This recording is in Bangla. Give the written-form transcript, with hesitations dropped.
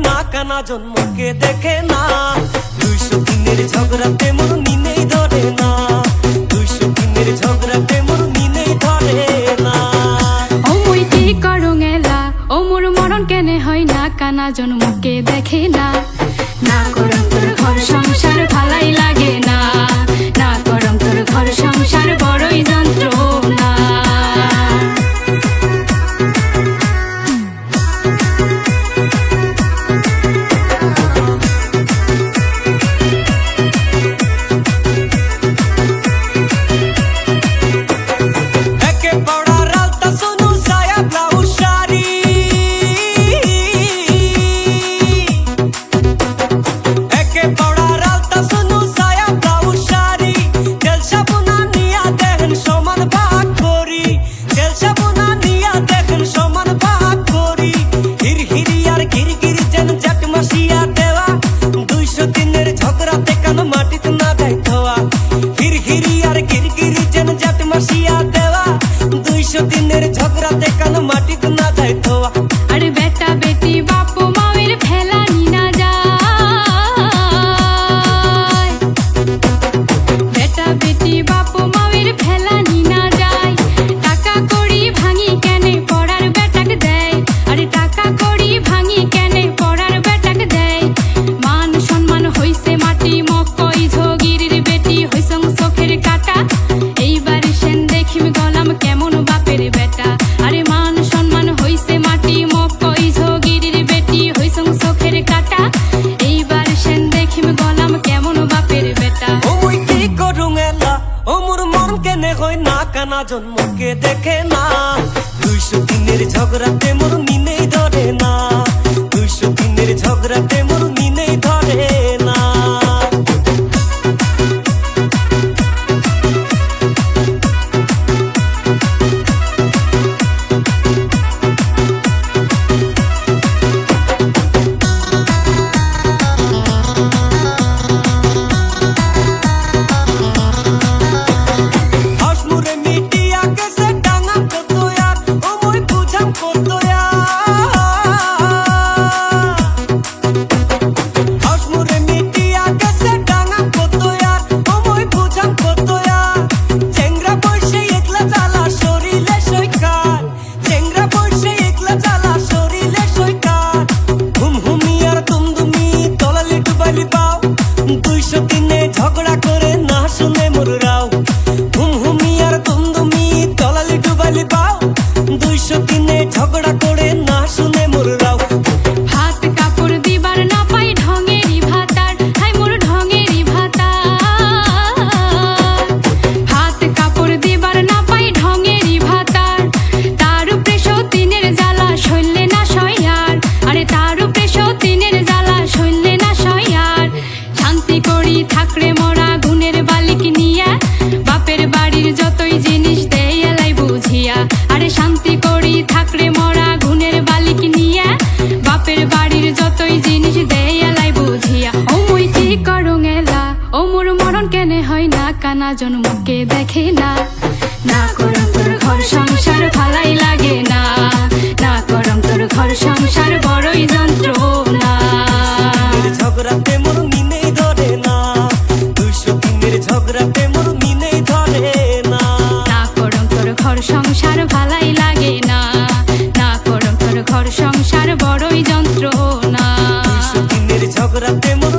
না কানা জন্মকে দেখে না। 200 দিনের ঝগড়াতে মোর নিনেই ধরে না। 200 দিনের ঝগড়াতে মোর নিনেই ধরে না। ও মুই কি করুং এলা, ও মোর মরণ কেনে হয় না কানা জন্মকে দেখে না। না করম তোর ঘর সংসার ভালাই লাগে না। না করম তোর ঘর সংসার বড়ই যন্ত্রণা। দিনের ঝগড়াতে কান মাটিতে না যায় ধোয়া। আরে বেটা বেটি বাপ মায়ের ফেলানি না যায়। বেটা বেটি বাপ মায়ের ফেলানি না যায়। টাকা কড়ি ভাঙি কেনে পড়ার বেটাক দেয়। আরে টাকা কড়ি ভাঙি কেনে পড়ার বেটাক দেয়। মান সম্মান হইছে মাটি মকই ঝগিরির বেটি হইসং চোখের কাটা। এইবার সেন দেখিম গলাম কেমন বাপের বেটা। আরে মান সম্মান হইছে মাটি মকই ঝগিরির বেটি হইসং চোখের কাটা। এইবার সেন দেখিম গলাম কেমন বাপের বেটা। ও মুই কি করুং এলা, ও মোর মন কেনে হয় না কানা জন্মকে দেখে না। 200 দিনের ঝগড়াতে মোর নিনেই ধরে না। 200 দিনের ঝগড়াতে মোর নিনেই ধরে না। ঝগড়া করে না শুনে মোর রাও। হুমহুমি আর তুমদুমি তলালি ডুবালি পাও। 200 দিনে ঝগড়া করে না শুনে মোর রাও। হাত কাপড় দিবার না পাই ঢঙেরই ভাতার। হাই মোর ঢঙেরই ভাতার। হাত কাপড় দিবার না পাই ঢঙেরই ভাতার। তার উপরে সতীনের জ্বালা সইলে না সয়ার। আরে তার উপরে সতীনের জ্বালা সইলে না সয়ার। শান্তি করি থাকরে মোরা গুণের বালিক নিয়া। বাপের বাড়ির যতই জিনিস দেয় এলাই বুঝিয়া। আরে শান্তি করি থাকরে মোরা গুণের বালিক নিয়া। বাপের বাড়ির যতই জিনিস দেয় এলাই বুঝিয়া। ও মুই কি করুং এলা, ও মোর মরণ কেনে হয় না কানা জন্মকে দেখে না। না করম তোর ঘর সংসার ভালাই লাগে না। না করম তোর ঘর সংসার বড়ই যন্ত্রণা। ঝগড়াতে মোর নিনেই ধরে না। 200 দিনের ঝগড়াতে মোর নিনেই ধরে না। না করম তোর ঘর সংসার ভালাই লাগে না। না করম তোর ঘর সংসার বড়ই যন্ত্রণা। 200 দিনের ঝগড়াতে মোর